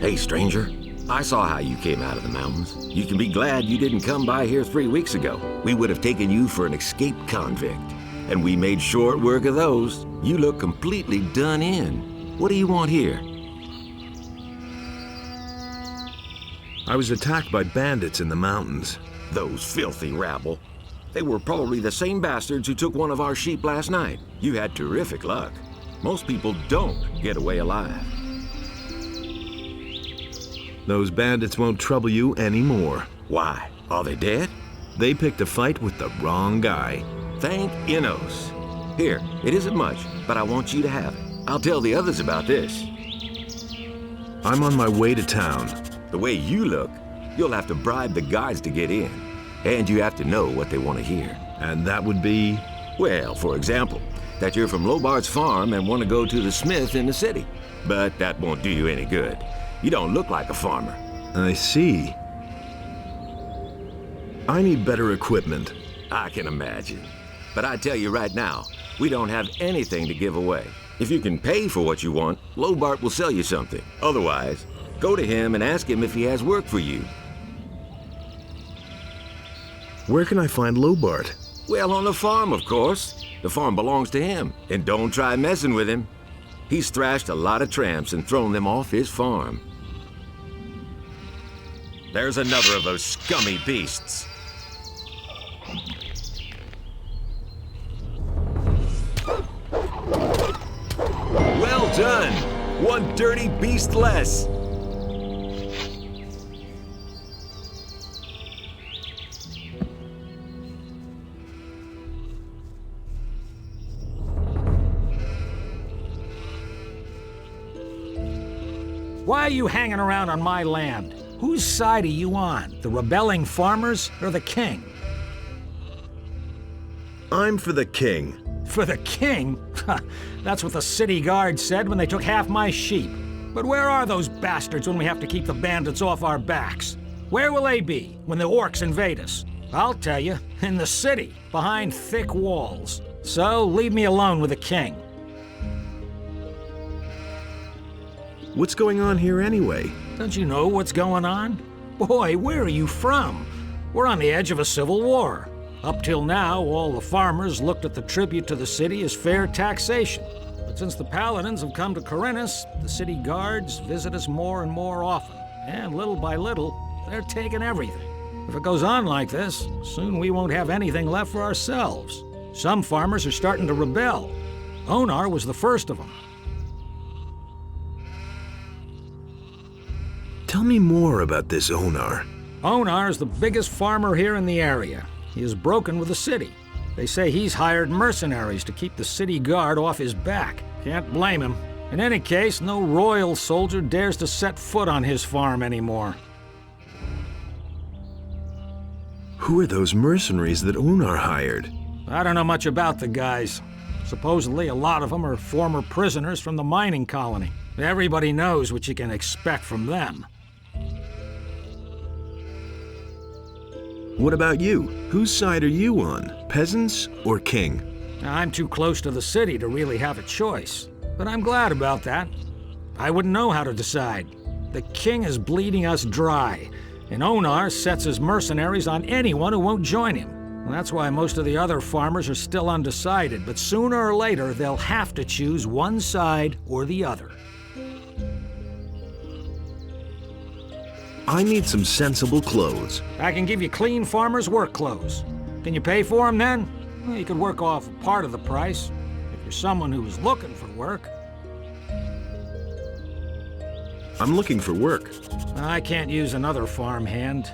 Hey, stranger. I saw how you came out of the mountains. You can be glad you didn't come by here 3 weeks ago. We would have taken you for an escaped convict. And we made short work of those. You look completely done in. What do you want here? I was attacked by bandits in the mountains. Those filthy rabble. They were probably the same bastards who took one of our sheep last night. You had terrific luck. Most people don't get away alive. Those bandits won't trouble you anymore. Why? Are they dead? They picked a fight with the wrong guy. Thank Innos. Here, it isn't much, but I want you to have it. I'll tell the others about this. I'm on my way to town. The way you look, you'll have to bribe the guards to get in. And you have to know what they want to hear. And that would be? Well, for example, that you're from Lobart's farm and want to go to the smith in the city. But that won't do you any good. You don't look like a farmer. I see. I need better equipment. I can imagine. But I tell you right now, we don't have anything to give away. If you can pay for what you want, Lobart will sell you something. Otherwise, go to him and ask him if he has work for you. Where can I find Lobart? Well, on the farm, of course. The farm belongs to him. And don't try messing with him. He's thrashed a lot of tramps and thrown them off his farm. There's another of those scummy beasts. Well done! One dirty beast less! Why are you hanging around on my land? Whose side are you on? The rebelling farmers or the king? I'm for the king. For the king? That's what the city guard said when they took half my sheep. But where are those bastards when we have to keep the bandits off our backs? Where will they be when the orcs invade us? I'll tell you, in the city, behind thick walls. So leave me alone with the king. What's going on here anyway? Don't you know what's going on? Boy, where are you from? We're on the edge of a civil war. Up till now, all the farmers looked at the tribute to the city as fair taxation. But since the paladins have come to Corinthus, the city guards visit us more and more often. And little by little, they're taking everything. If it goes on like this, soon we won't have anything left for ourselves. Some farmers are starting to rebel. Onar was the first of them. Tell me more about this Onar. Onar is the biggest farmer here in the area. He is broken with the city. They say he's hired mercenaries to keep the city guard off his back. Can't blame him. In any case, no royal soldier dares to set foot on his farm anymore. Who are those mercenaries that Onar hired? I don't know much about the guys. Supposedly, a lot of them are former prisoners from the mining colony. Everybody knows what you can expect from them. What about you? Whose side are you on? Peasants or king? I'm too close to the city to really have a choice, but I'm glad about that. I wouldn't know how to decide. The king is bleeding us dry, and Onar sets his mercenaries on anyone who won't join him. And that's why most of the other farmers are still undecided, but sooner or later they'll have to choose one side or the other. I need some sensible clothes. I can give you clean farmer's work clothes. Can you pay for them then? Well, you could work off part of the price, if you're someone who is looking for work. I'm looking for work. I can't use another farmhand,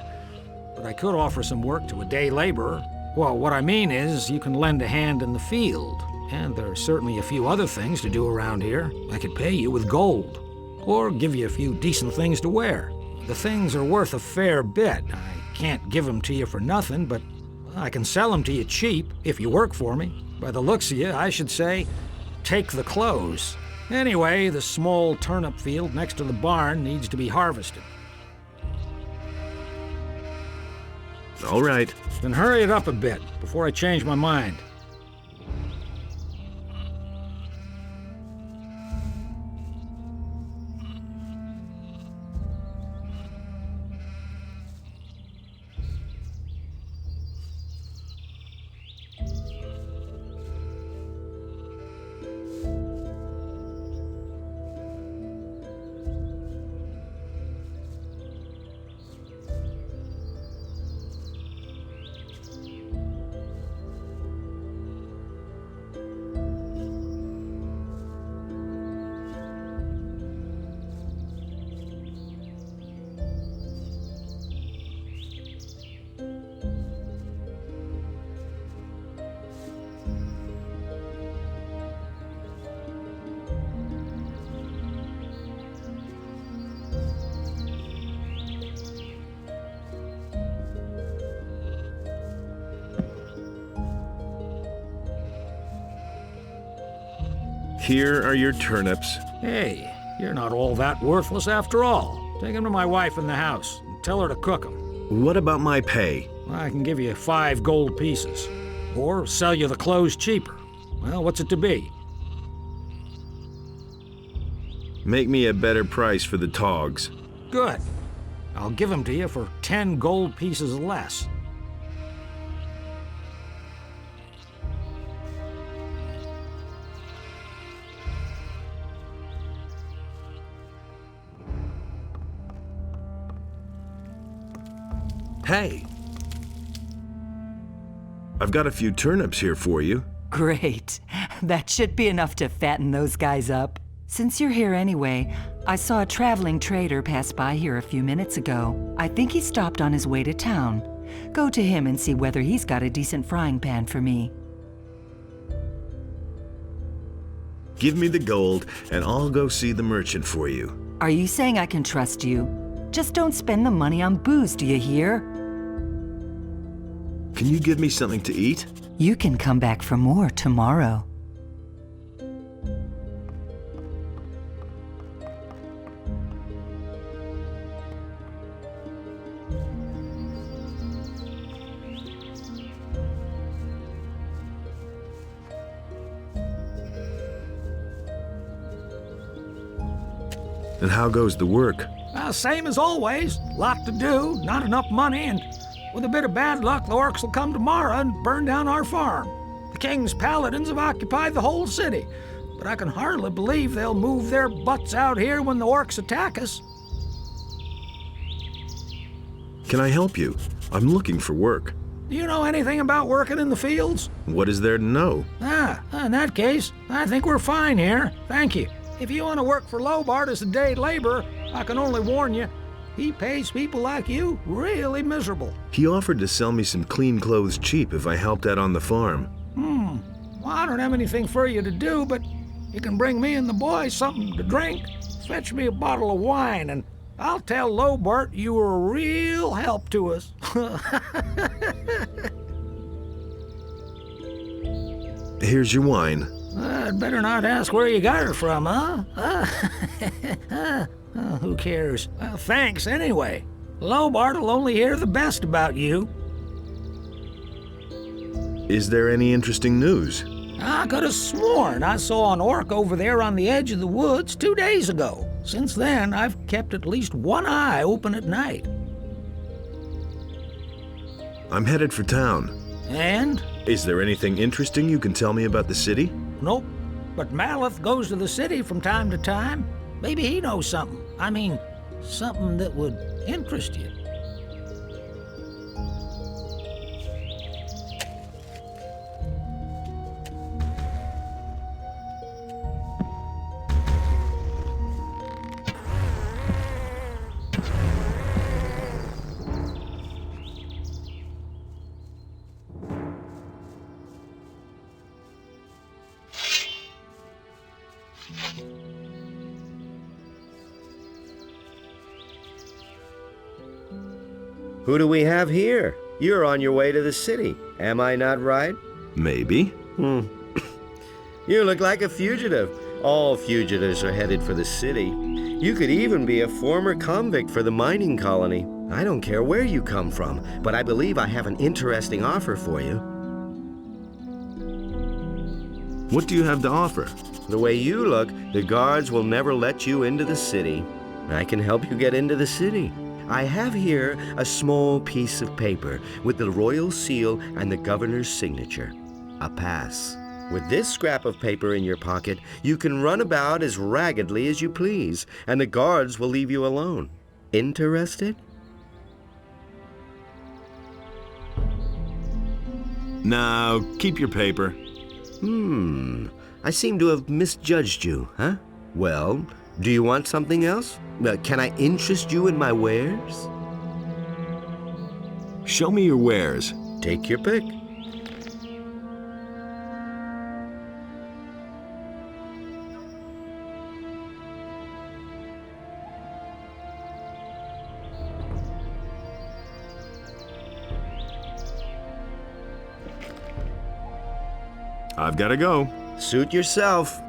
but I could offer some work to a day laborer. Well, what I mean is, you can lend a hand in the field, and there are certainly a few other things to do around here. I could pay you with gold, or give you a few decent things to wear. The things are worth a fair bit. I can't give them to you for nothing, but I can sell them to you cheap if you work for me. By the looks of you, I should say, take the clothes. Anyway, the small turnip field next to the barn needs to be harvested. All right. Then hurry it up a bit before I change my mind. Here are your turnips. Hey, you're not all that worthless after all. Take them to my wife in the house and tell her to cook them. What about my pay? I can give you 5 gold pieces. Or sell you the clothes cheaper. Well, what's it to be? Make me a better price for the togs. Good. I'll give them to you for 10 gold pieces less. Hey! I've got a few turnips here for you. Great. That should be enough to fatten those guys up. Since you're here anyway, I saw a traveling trader pass by here a few minutes ago. I think he stopped on his way to town. Go to him and see whether he's got a decent frying pan for me. Give me the gold, and I'll go see the merchant for you. Are you saying I can trust you? Just don't spend the money on booze, do you hear? Can you give me something to eat? You can come back for more tomorrow. And how goes the work? Same as always. Lot to do, not enough money, and with a bit of bad luck, the orcs will come tomorrow and burn down our farm. The king's paladins have occupied the whole city, but I can hardly believe they'll move their butts out here when the orcs attack us. Can I help you? I'm looking for work. Do you know anything about working in the fields? What is there to know? In that case, I think we're fine here. Thank you. If you want to work for Lobart as a day laborer, I can only warn you, he pays people like you really miserable. He offered to sell me some clean clothes cheap if I helped out on the farm. Well, I don't have anything for you to do, but you can bring me and the boys something to drink. Fetch me a bottle of wine, and I'll tell Lobart you were a real help to us. Here's your wine. I'd better not ask where you got her from, huh? Who cares? Well, thanks anyway. Lobart will only hear the best about you. Is there any interesting news? I could have sworn I saw an orc over there on the edge of the woods 2 days ago. Since then, I've kept at least one eye open at night. I'm headed for town. And? Is there anything interesting you can tell me about the city? Nope. But Maleth goes to the city from time to time. Maybe he knows something. I mean, something that would interest you. Who do we have here? You're on your way to the city, am I not right? Maybe. You look like a fugitive. All fugitives are headed for the city. You could even be a former convict for the mining colony. I don't care where you come from, but I believe I have an interesting offer for you. What do you have to offer? The way you look, the guards will never let you into the city. I can help you get into the city. I have here a small piece of paper with the royal seal and the governor's signature. A pass. With this scrap of paper in your pocket, you can run about as raggedly as you please, and the guards will leave you alone. Interested? Now, keep your paper. I seem to have misjudged you, huh? Well, do you want something else? Can I interest you in my wares? Show me your wares. Take your pick. I've got to go. Suit yourself.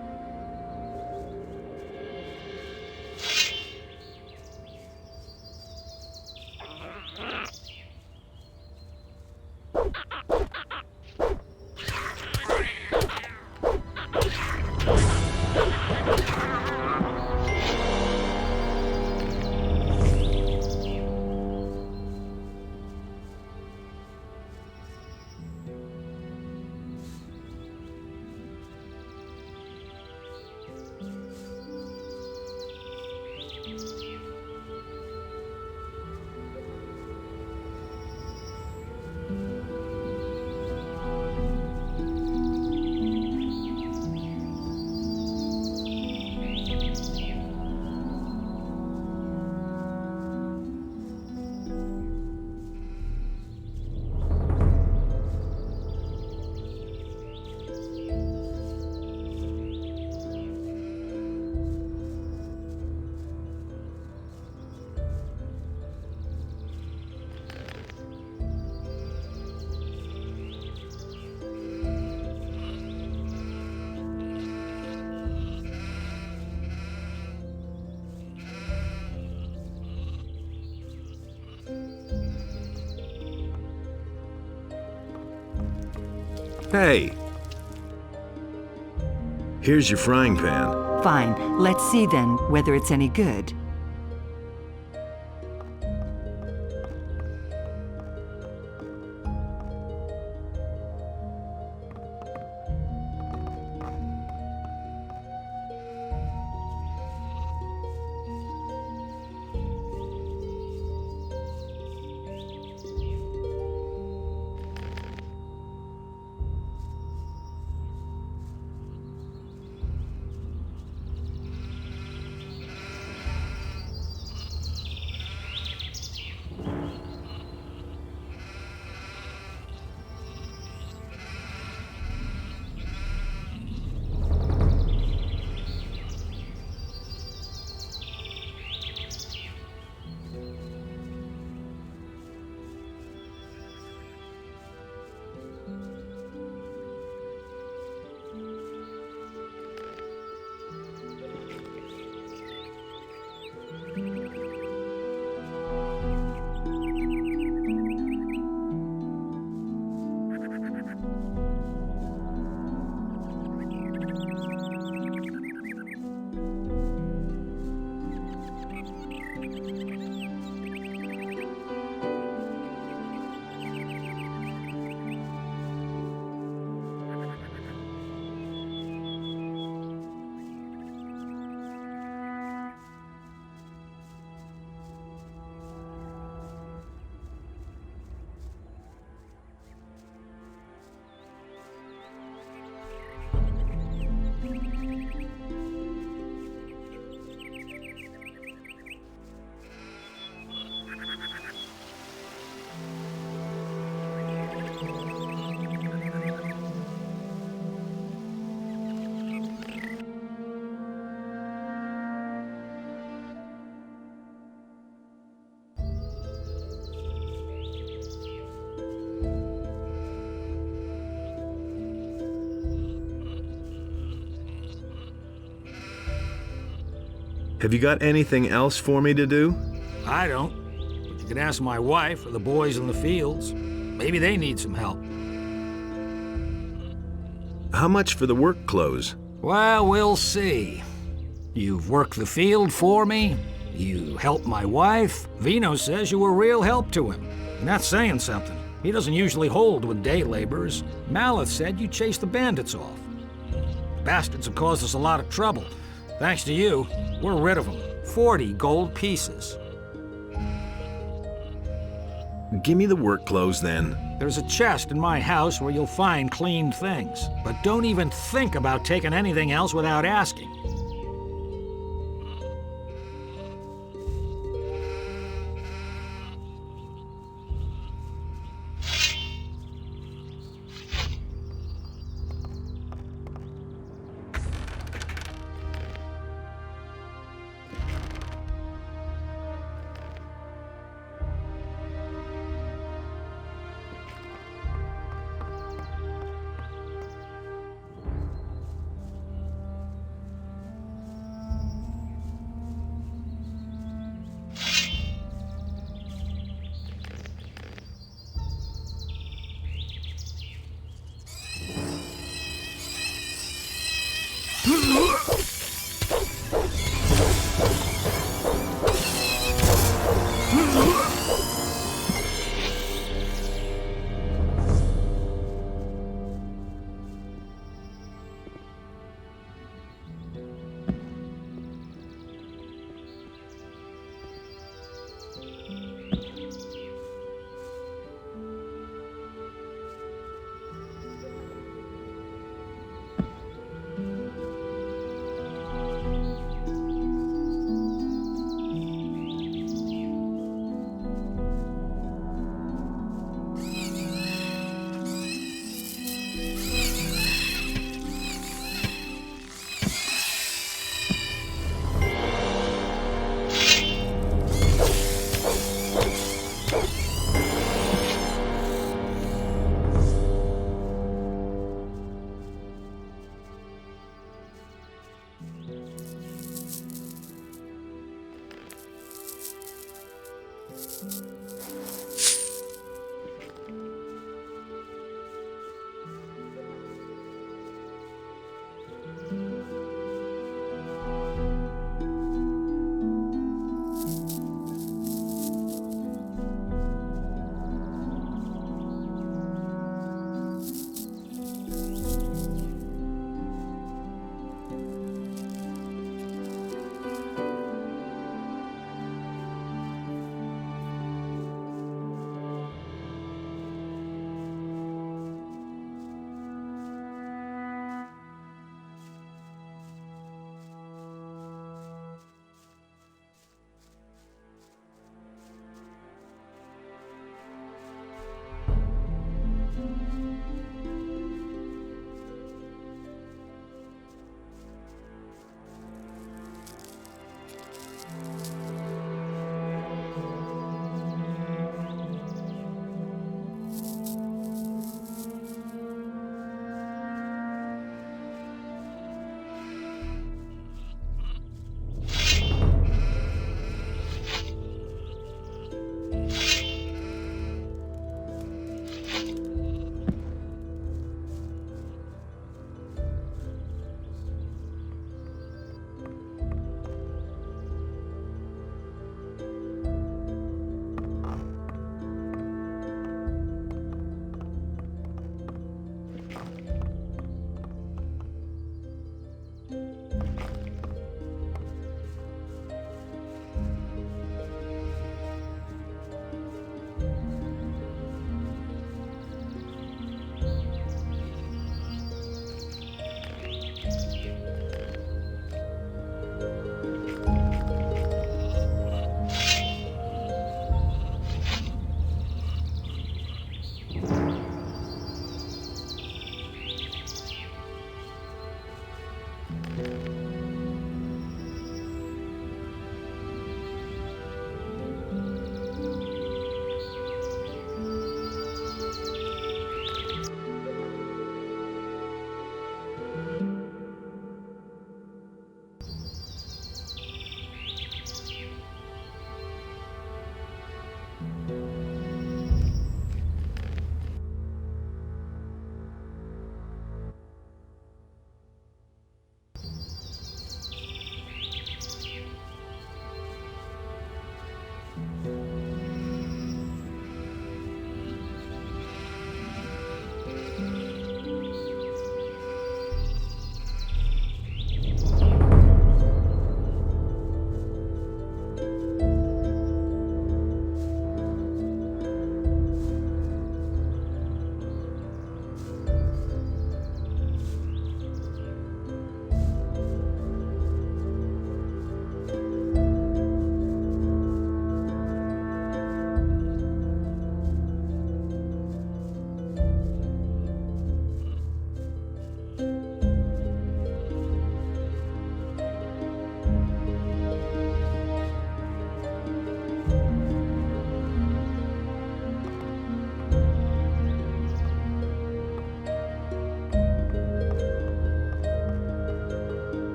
Hey! Here's your frying pan. Fine, let's see then whether it's any good. Have you got anything else for me to do? I don't. But you can ask my wife or the boys in the fields. Maybe they need some help. How much for the work clothes? Well, we'll see. You've worked the field for me. You helped my wife. Vino says you were a real help to him. And that's saying something. He doesn't usually hold with day laborers. Maleth said you chased the bandits off. The bastards have caused us a lot of trouble. Thanks to you, we're rid of them. 40 gold pieces. Give me the work clothes then. There's a chest in my house where you'll find clean things. But don't even think about taking anything else without asking.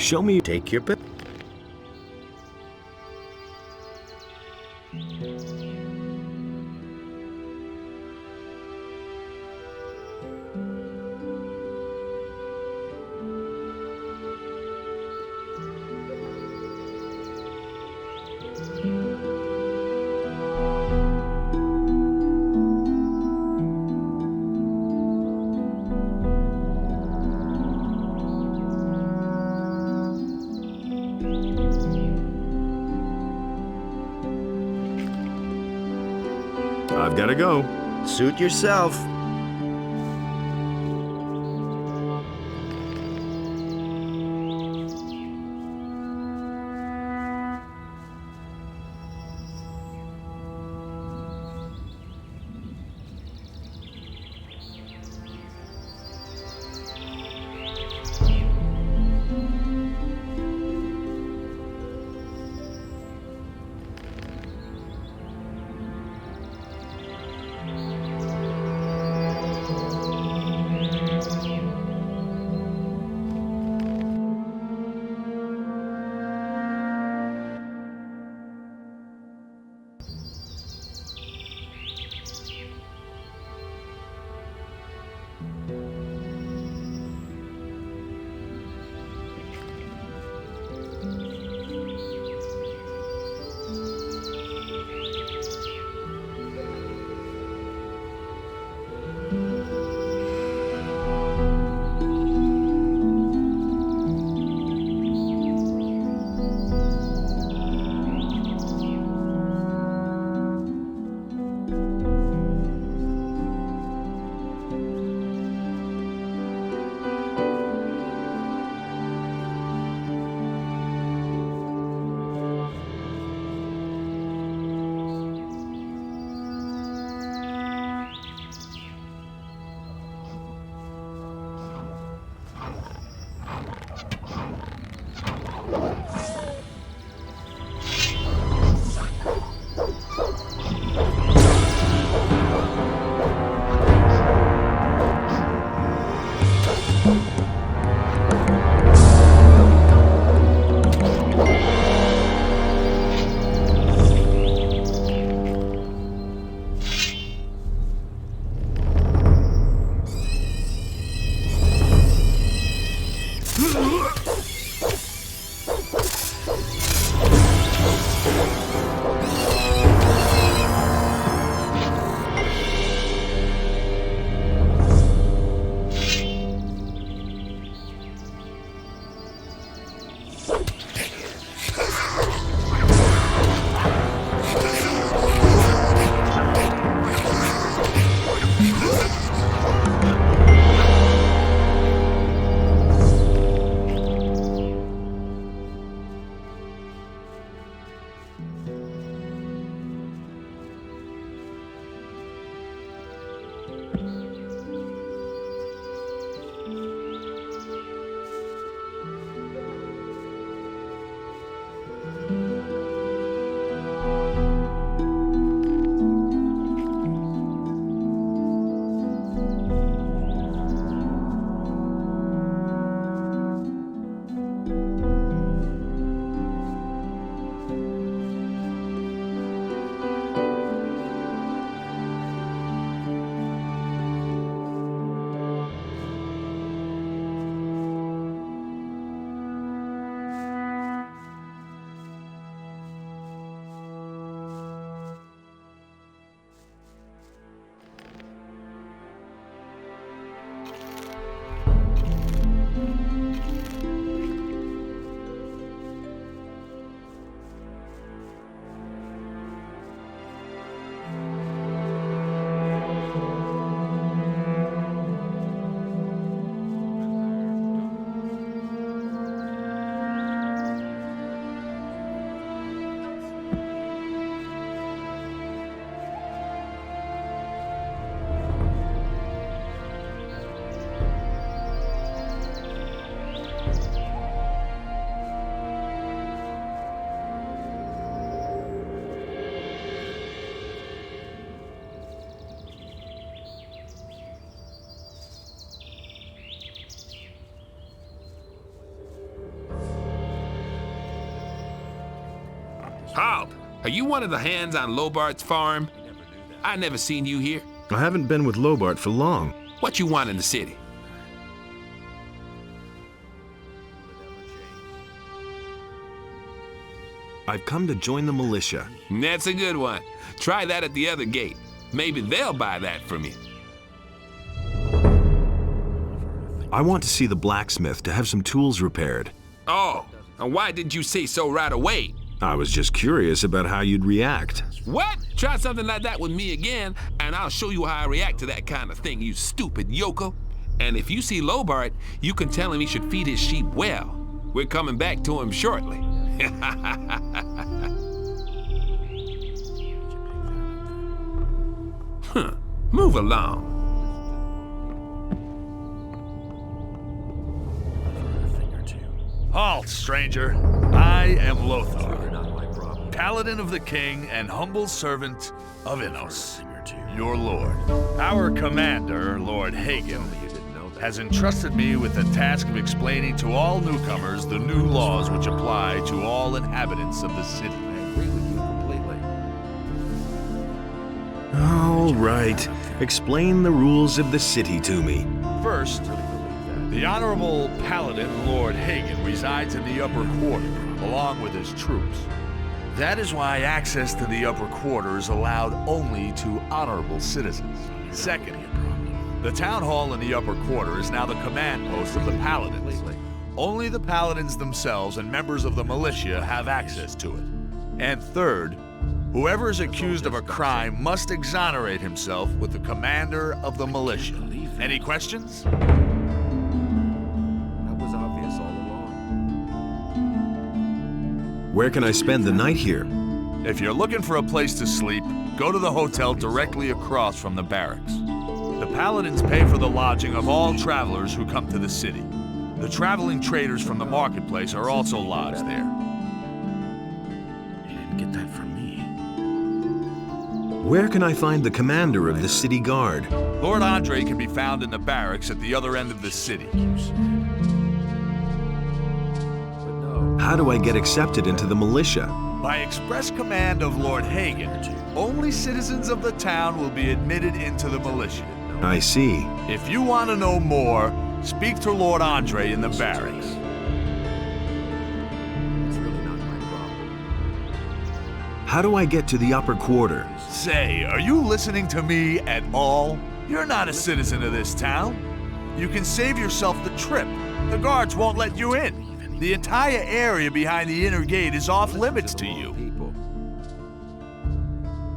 Show me. Take your pick. I've got to go. Suit yourself. Halt! Are you one of the hands on Lobart's farm? I never seen you here. I haven't been with Lobart for long. What you want in the city? I've come to join the militia. That's a good one. Try that at the other gate. Maybe they'll buy that from you. I want to see the blacksmith to have some tools repaired. Oh, and why didn't you say so right away? I was just curious about how you'd react. What? Try something like that with me again, and I'll show you how I react to that kind of thing, you stupid yokel. And if you see Lobart, you can tell him he should feed his sheep well. We're coming back to him shortly. Huh. Move along. Halt, stranger. I am Lothar, paladin of the king and humble servant of Innos, your lord. Our commander, Lord Hagen, has entrusted me with the task of explaining to all newcomers the new laws which apply to all inhabitants of the city. All right. Explain the rules of the city to me. First, the Honorable Paladin Lord Hagen resides in the upper quarter, along with his troops. That is why access to the upper quarter is allowed only to honorable citizens. Second, the town hall in the upper quarter is now the command post of the Paladins. Only the Paladins themselves and members of the militia have access to it. And third, whoever is accused of a crime must exonerate himself with the commander of the militia. Any questions? Where can I spend the night here? If you're looking for a place to sleep, go to the hotel directly across from the barracks. The Paladins pay for the lodging of all travelers who come to the city. The traveling traders from the marketplace are also lodged there. You didn't get that from me. Where can I find the commander of the city guard? Lord Andre can be found in the barracks at the other end of the city. How do I get accepted into the militia? By express command of Lord Hagen, only citizens of the town will be admitted into the militia. I see. If you want to know more, speak to Lord Andre in the barracks. How do I get to the upper quarter? Say, are you listening to me at all? You're not a citizen of this town. You can save yourself the trip. The guards won't let you in. The entire area behind the inner gate is off limits to you.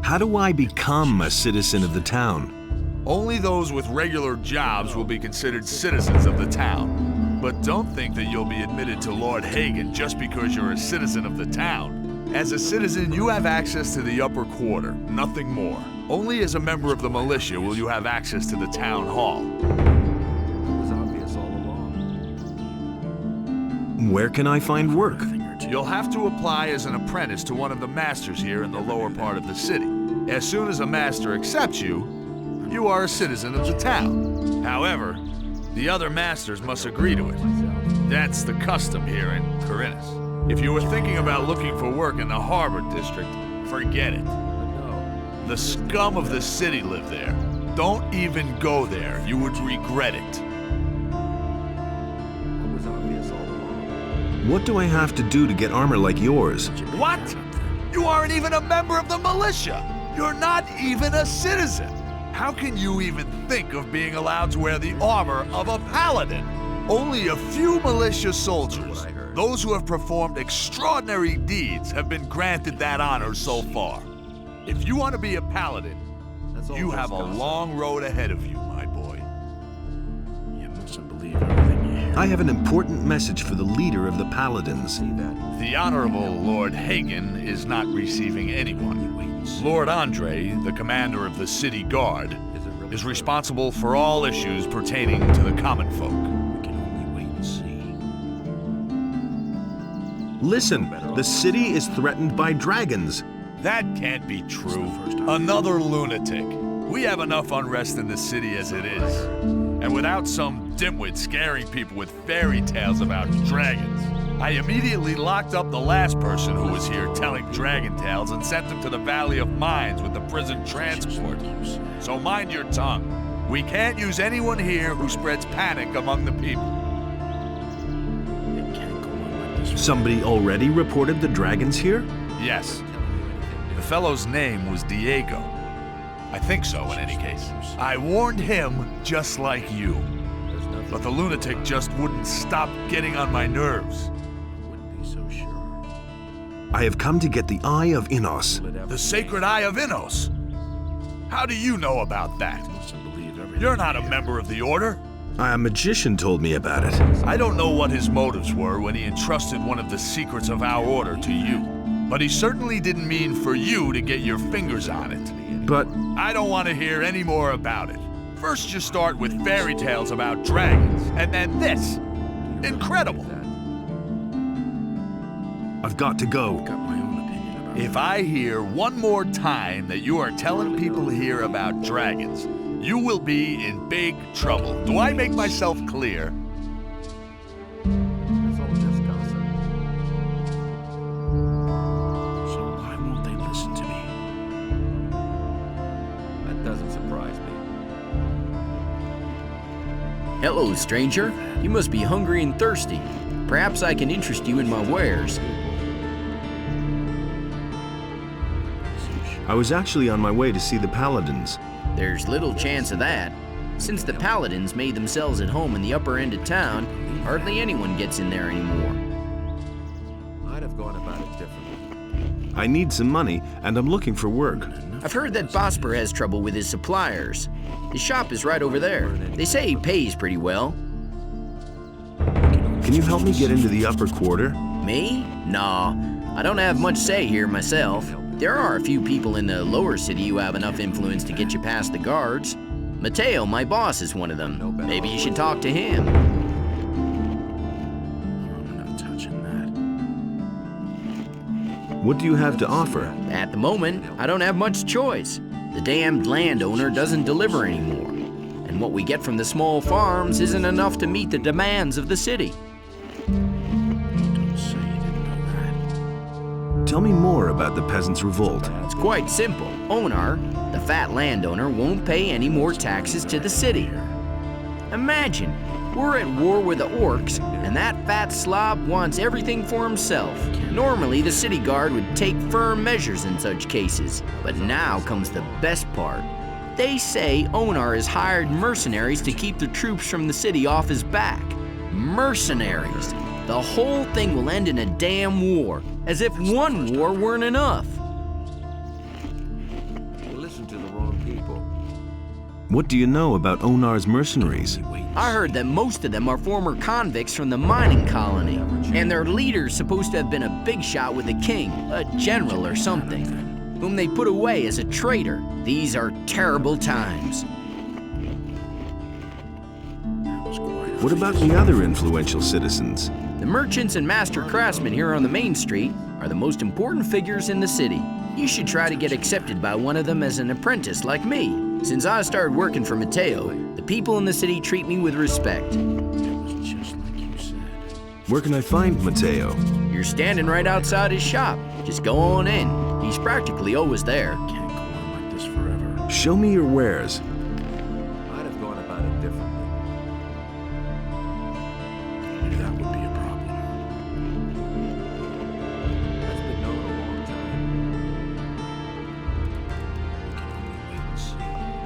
How do I become a citizen of the town? Only those with regular jobs will be considered citizens of the town. But don't think that you'll be admitted to Lord Hagen just because you're a citizen of the town. As a citizen, you have access to the upper quarter, nothing more. Only as a member of the militia will you have access to the town hall. Where can I find work? You'll have to apply as an apprentice to one of the masters here in the lower part of the city. As soon as a master accepts you, you are a citizen of the town. However, the other masters must agree to it. That's the custom here in Corinus. If you were thinking about looking for work in the Harbor District, forget it. The scum of the city live there. Don't even go there. You would regret it. What do I have to do to get armor like yours? What? You aren't even a member of the militia. You're not even a citizen. How can you even think of being allowed to wear the armor of a paladin? Only a few militia soldiers, those who have performed extraordinary deeds, have been granted that honor so far. If you want to be a paladin, you have a long road ahead of you, my boy. You mustn't believe everything you hear. I have an important message for the leader of the Paladins. The Honorable Lord Hagen is not receiving anyone. Lord Andre, the commander of the city guard, is responsible for all issues pertaining to the common folk. We can only wait and see. Listen, the city is threatened by dragons. That can't be true. Another lunatic. We have enough unrest in the city as it is. And without some dimwit scaring people with fairy tales about dragons, I immediately locked up the last person who was here telling dragon tales and sent him to the Valley of Mines with the prison transport. So mind your tongue. We can't use anyone here who spreads panic among the people. Somebody already reported the dragons here? Yes. The fellow's name was Diego. I think so, in any case. I warned him just like you. But the lunatic just wouldn't stop getting on my nerves. I have come to get the Eye of Innos. The sacred Eye of Innos? How do you know about that? You're not a member of the Order. A magician told me about it. I don't know what his motives were when he entrusted one of the secrets of our Order to you. But he certainly didn't mean for you to get your fingers on it. But I don't want to hear any more about it. First you start with fairy tales about dragons, and then this. Incredible. I've got to go. If I hear one more time that you are telling people here about dragons, you will be in big trouble. Do I make myself clear? That's all just gossip. So why won't they listen to me? That doesn't surprise me. Hello, stranger. You must be hungry and thirsty. Perhaps I can interest you in my wares. I was actually on my way to see the paladins. There's little chance of that. Since the paladins made themselves at home in the upper end of town, hardly anyone gets in there anymore. I'd have gone about it differently. I need some money, and I'm looking for work. I've heard that Bosper has trouble with his suppliers. His shop is right over there. They say he pays pretty well. Can you help me get into the upper quarter? Me? Nah, I don't have much say here myself. There are a few people in the lower city who have enough influence to get you past the guards. Mateo, my boss, is one of them. Maybe you should talk to him. I'm not touching that. What do you have to offer? At the moment, I don't have much choice. The damned landowner doesn't deliver anymore. And what we get from the small farms isn't enough to meet the demands of the city. Don't say you didn't know that. Tell me more about the peasants' revolt. It's quite simple. Onar, the fat landowner, won't pay any more taxes to the city. Imagine, we're at war with the orcs, and that fat slob wants everything for himself. Normally, the city guard would take firm measures in such cases, but now comes the best part. They say Onar has hired mercenaries to keep the troops from the city off his back. Mercenaries. The whole thing will end in a damn war, as if one war weren't enough. You listen to the wrong people. What do you know about Onar's mercenaries? I heard that most of them are former convicts from the mining colony, and their leader's supposed to have been a big shot with the king, a general or something, whom they put away as a traitor. These are terrible times. What about the other influential citizens? The merchants and master craftsmen here on the main street are the most important figures in the city. You should try to get accepted by one of them as an apprentice like me. Since I started working for Mateo, the people in the city treat me with respect. It was just like you said. Where can I find Mateo? You're standing right outside his shop. Just go on in. He's practically always there. Can't go on like this forever. Show me your wares. I'd have gone about it differently. That would be a problem. That's been known a long time. We can only wait and see.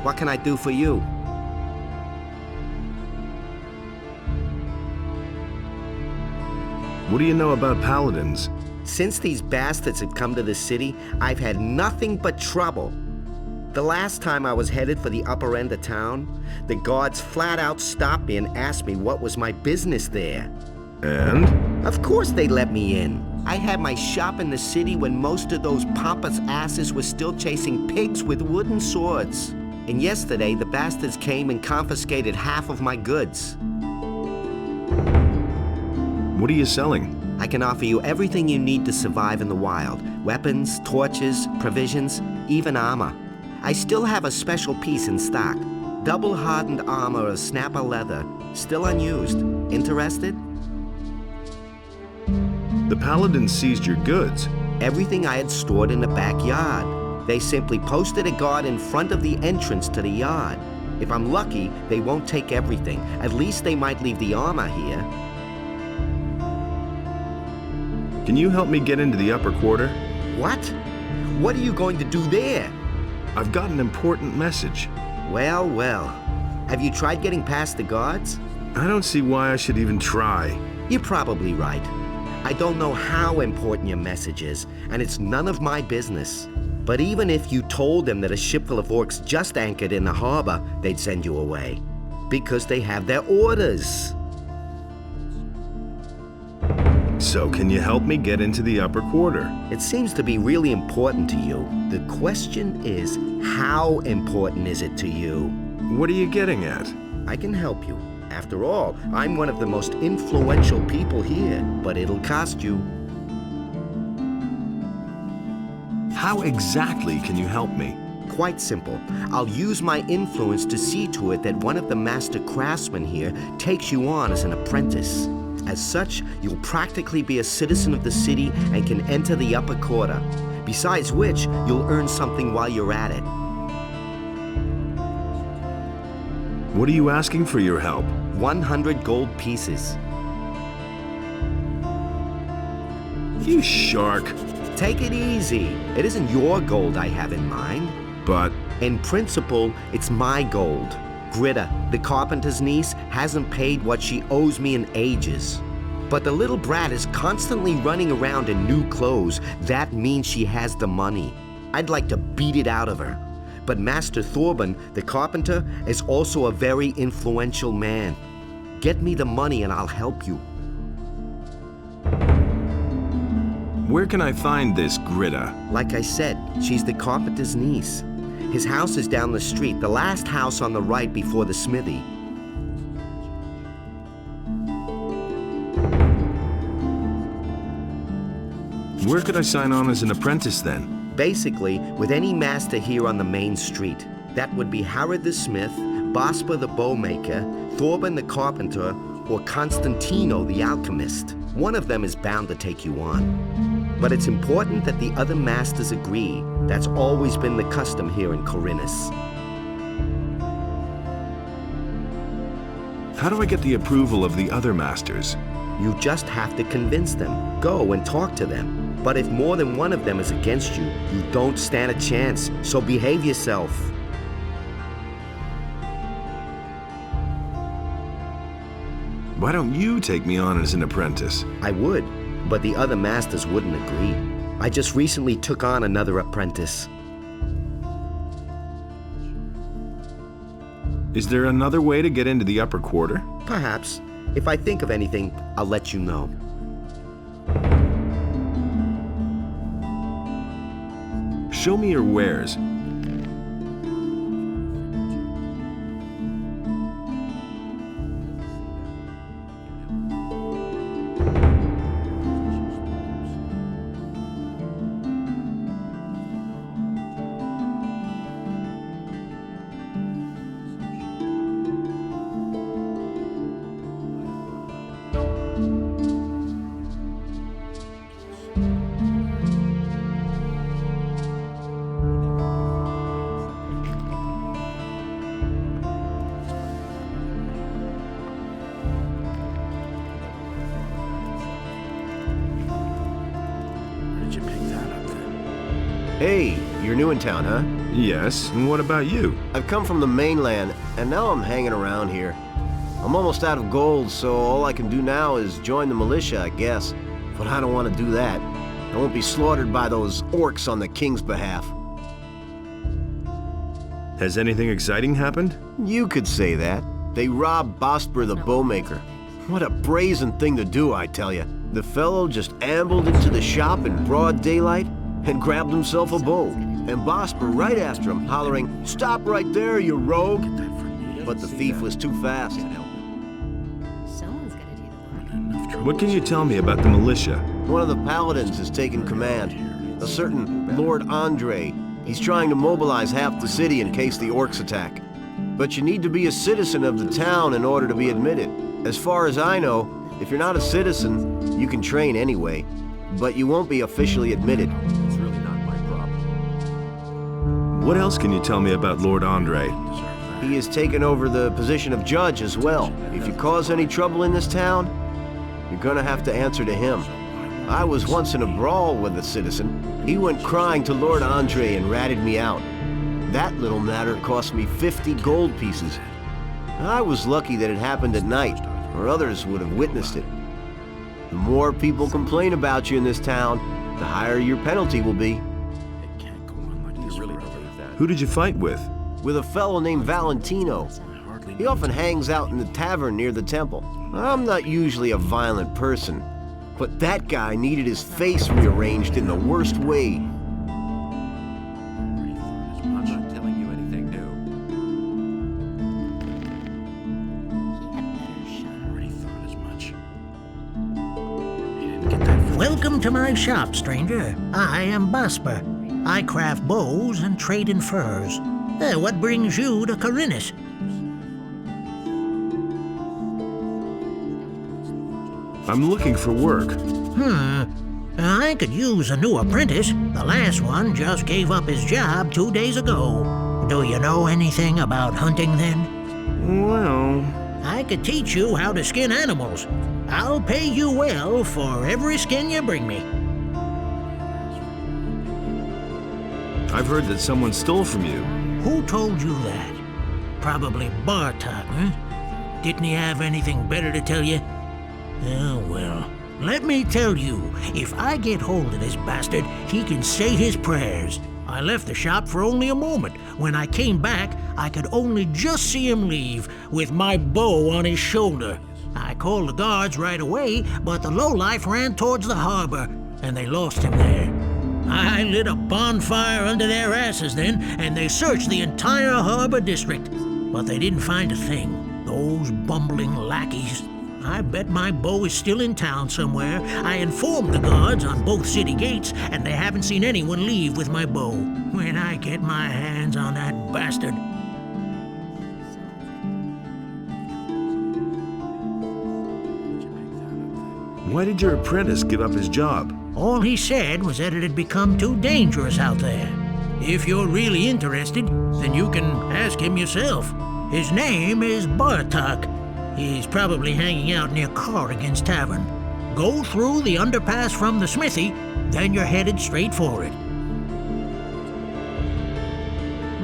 What can I do for you? What do you know about paladins? Since these bastards had come to the city, I've had nothing but trouble. The last time I was headed for the upper end of town, the guards flat out stopped me and asked me what was my business there. And? Of course they let me in. I had my shop in the city when most of those pompous asses were still chasing pigs with wooden swords. And yesterday, the bastards came and confiscated half of my goods. What are you selling? I can offer you everything you need to survive in the wild. Weapons, torches, provisions, even armor. I still have a special piece in stock. Double hardened armor of snapper leather, still unused. Interested? The Paladin seized your goods. Everything I had stored in the backyard. They simply posted a guard in front of the entrance to the yard. If I'm lucky, they won't take everything. At least they might leave the armor here. Can you help me get into the upper quarter? What? What are you going to do there? I've got an important message. Well, well. Have you tried getting past the guards? I don't see why I should even try. You're probably right. I don't know how important your message is, and it's none of my business. But even if you told them that a ship full of orcs just anchored in the harbor, they'd send you away. Because they have their orders. So can you help me get into the upper quarter? It seems to be really important to you. The question is, how important is it to you? What are you getting at? I can help you. After all, I'm one of the most influential people here, but it'll cost you. How exactly can you help me? Quite simple. I'll use my influence to see to it that one of the master craftsmen here takes you on as an apprentice. As such, you'll practically be a citizen of the city and can enter the upper quarter. Besides which, you'll earn something while you're at it. What are you asking for your help? 100 gold pieces. You shark. Take it easy. It isn't your gold I have in mind. But In principle, it's my gold. Gritta, the carpenter's niece, hasn't paid what she owes me in ages. But the little brat is constantly running around in new clothes. That means she has the money. I'd like to beat it out of her. But Master Thorben, the carpenter, is also a very influential man. Get me the money and I'll help you. where can I find this Gritta? Like I said, she's the carpenter's niece. His house is down the street, the last house on the right before the smithy. Where could I sign on as an apprentice then? Basically, with any master here on the main street. That would be Harrod the smith, Bosper the bowmaker, Thorben the carpenter, or Constantino the alchemist. One of them is bound to take you on. But it's important that the other masters agree. That's always been the custom here in Corinus. How do I get the approval of the other masters? You just have to convince them. Go and talk to them. But if more than one of them is against you, you don't stand a chance, so behave yourself. Why don't you take me on as an apprentice? I would, but the other masters wouldn't agree. I just recently took on another apprentice. Is there another way to get into the upper quarter? Perhaps. If I think of anything, I'll let you know. Show me your wares. Hey, you're new in town, huh? Yes, and what about you? I've come from the mainland, and now I'm hanging around here. I'm almost out of gold, so all I can do now is join the militia, I guess. But I don't want to do that. I won't be slaughtered by those orcs on the king's behalf. Has anything exciting happened? You could say that. They robbed Bosper the bowmaker. What a brazen thing to do, I tell you. The fellow just ambled into the shop in broad daylight and grabbed himself a bow. And Bosper right after him, hollering, "Stop right there, you rogue!" But the thief was too fast. What can you tell me about the militia? One of the paladins has taken command. A certain Lord Andre. He's trying to mobilize half the city in case the orcs attack. But you need to be a citizen of the town in order to be admitted. As far as I know, if you're not a citizen, You can train anyway, but you won't be officially admitted. It's really not my problem. What else can you tell me about Lord Andre? He has taken over the position of judge as well. If you cause any trouble in this town, you're gonna have to answer to him. I was once in a brawl with a citizen. He went crying to Lord Andre and ratted me out. That little matter cost me 50 gold pieces. I was lucky that it happened at night, or others would have witnessed it. The more people complain about you in this town, the higher your penalty will be. Who did you fight with? With a fellow named Valentino. He often hangs out in the tavern near the temple. I'm not usually a violent person, but that guy needed his face rearranged in the worst way. I'm not telling you anything new. Welcome to my shop, stranger. I am Basper. I craft bows and trade in furs. What brings you to Corinus? I'm looking for work. I could use a new apprentice. The last one just gave up his job 2 days ago. Do you know anything about hunting then? Well, I could teach you how to skin animals. I'll pay you well for every skin you bring me. I've heard that someone stole from you. Who told you that? Probably Bartok, huh? Didn't he have anything better to tell you? Oh, well. Let me tell you, if I get hold of this bastard, he can say his prayers. I left the shop for only a moment. When I came back, I could only just see him leave, with my bow on his shoulder. I called the guards right away, but the lowlife ran towards the harbor, and they lost him there. I lit a bonfire under their asses then, and they searched the entire harbor district. But they didn't find a thing. Those bumbling lackeys. I bet my bow is still in town somewhere. I informed the guards on both city gates, and they haven't seen anyone leave with my bow. When I get my hands on that bastard... Why did your apprentice give up his job? All he said was that it had become too dangerous out there. If you're really interested, then you can ask him yourself. His name is Bartok. He's probably hanging out near Corrigan's Tavern. Go through the underpass from the smithy, then you're headed straight for it.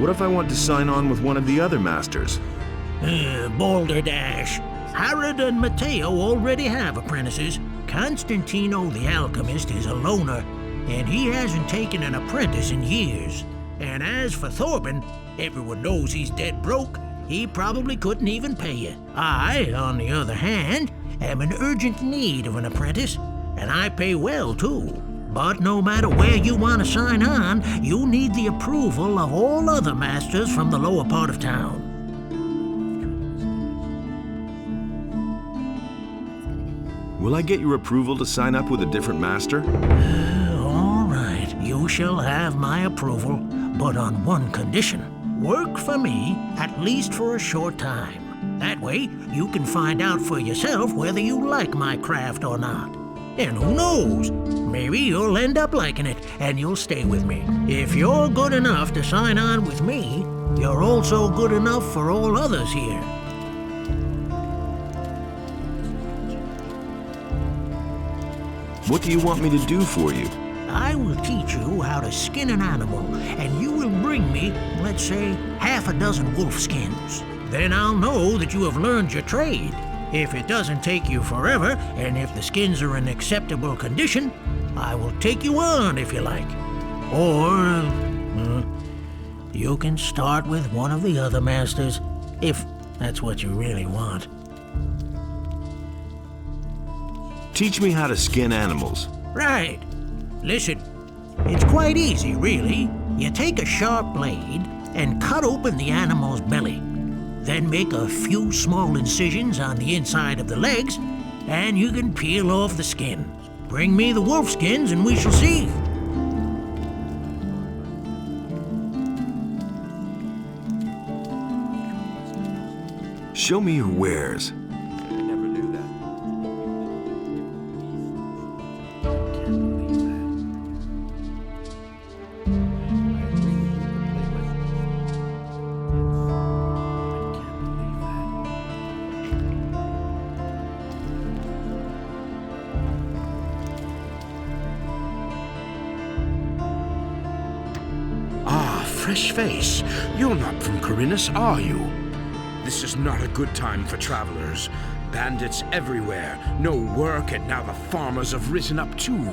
What if I want to sign on with one of the other masters? Balderdash. Harrod and Matteo already have apprentices. Constantino the alchemist is a loner, and he hasn't taken an apprentice in years. And as for Thorben, everyone knows he's dead broke. He probably couldn't even pay you. I, on the other hand, am in urgent need of an apprentice, and I pay well too. But no matter where you want to sign on, you need the approval of all other masters from the lower part of town. Will I get your approval to sign up with a different master? All right, you shall have my approval, but on one condition. Work for me, at least for a short time. That way, you can find out for yourself whether you like my craft or not. And who knows, maybe you'll end up liking it, and you'll stay with me. If you're good enough to sign on with me, you're also good enough for all others here. What do you want me to do for you? I will teach you how to skin an animal, and you will bring me, let's say, half a dozen wolf skins. Then I'll know that you have learned your trade. If it doesn't take you forever, and if the skins are in acceptable condition, I will take you on if you like. Or, you can start with one of the other masters, if that's what you really want. Teach me how to skin animals. Right. Listen, it's quite easy, really. You take a sharp blade and cut open the animal's belly. Then make a few small incisions on the inside of the legs, and you can peel off the skin. Bring me the wolf skins and we shall see. Show me your wares. I never knew that. fresh face. You're not from Corinus, are you? This is not a good time for travelers. Bandits everywhere, no work, and now the farmers have risen up too.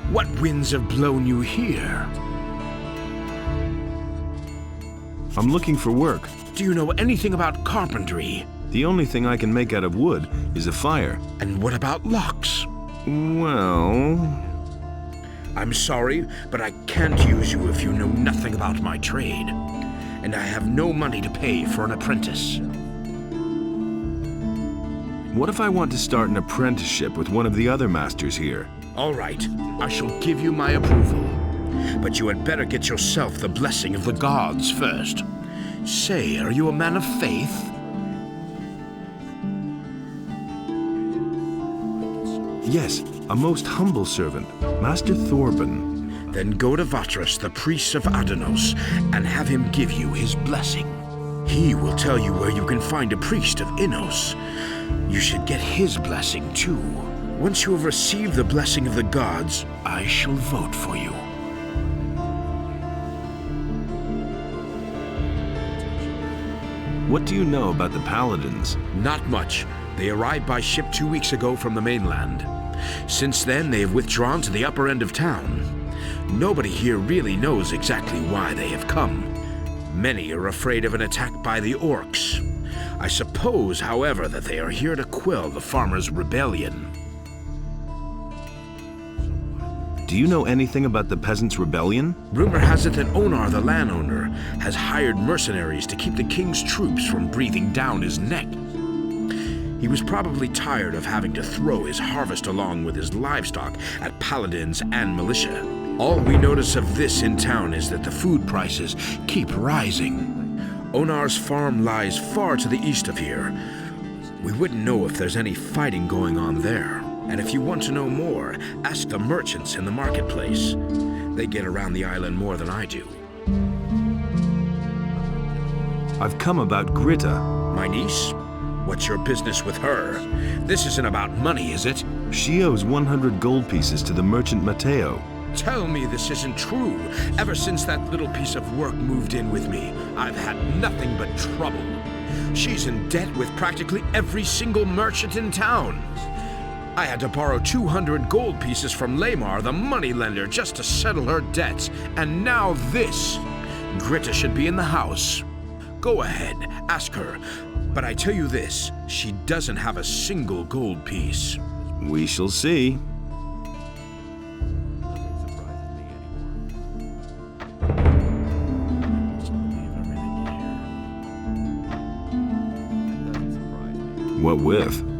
What winds have blown you here? I'm looking for work. Do you know anything about carpentry? The only thing I can make out of wood is a fire. And what about locks? Well... I'm sorry, but I can't use you if you know nothing about my trade. And I have no money to pay for an apprentice. What if I want to start an apprenticeship with one of the other masters here? All right, I shall give you my approval. But you had better get yourself the blessing of the gods first. Say, are you a man of faith? Yes, a most humble servant, Master Thorben. Then go to Vatras, the priest of Adanos, and have him give you his blessing. He will tell you where you can find a priest of Innos. You should get his blessing too. Once you have received the blessing of the gods, I shall vote for you. What do you know about the Paladins? Not much. They arrived by ship 2 weeks ago from the mainland. Since then, they have withdrawn to the upper end of town. Nobody here really knows exactly why they have come. Many are afraid of an attack by the orcs. I suppose, however, that they are here to quell the farmers' rebellion. Do you know anything about the Peasants' Rebellion? Rumor has it that Onar, the landowner, has hired mercenaries to keep the king's troops from breathing down his neck. He was probably tired of having to throw his harvest along with his livestock at paladins and militia. All we notice of this in town is that the food prices keep rising. Onar's farm lies far to the east of here. We wouldn't know if there's any fighting going on there. And if you want to know more, ask the merchants in the marketplace. They get around the island more than I do. I've come about Gritta. My niece? What's your business with her? This isn't about money, is it? She owes 100 gold pieces to the merchant Matteo. Tell me this isn't true. Ever since that little piece of work moved in with me, I've had nothing but trouble. She's in debt with practically every single merchant in town. I had to borrow 200 gold pieces from Lamar, the moneylender, just to settle her debts. And now this. Gritta should be in the house. Go ahead, ask her. But I tell you this, she doesn't have a single gold piece. We shall see. What with?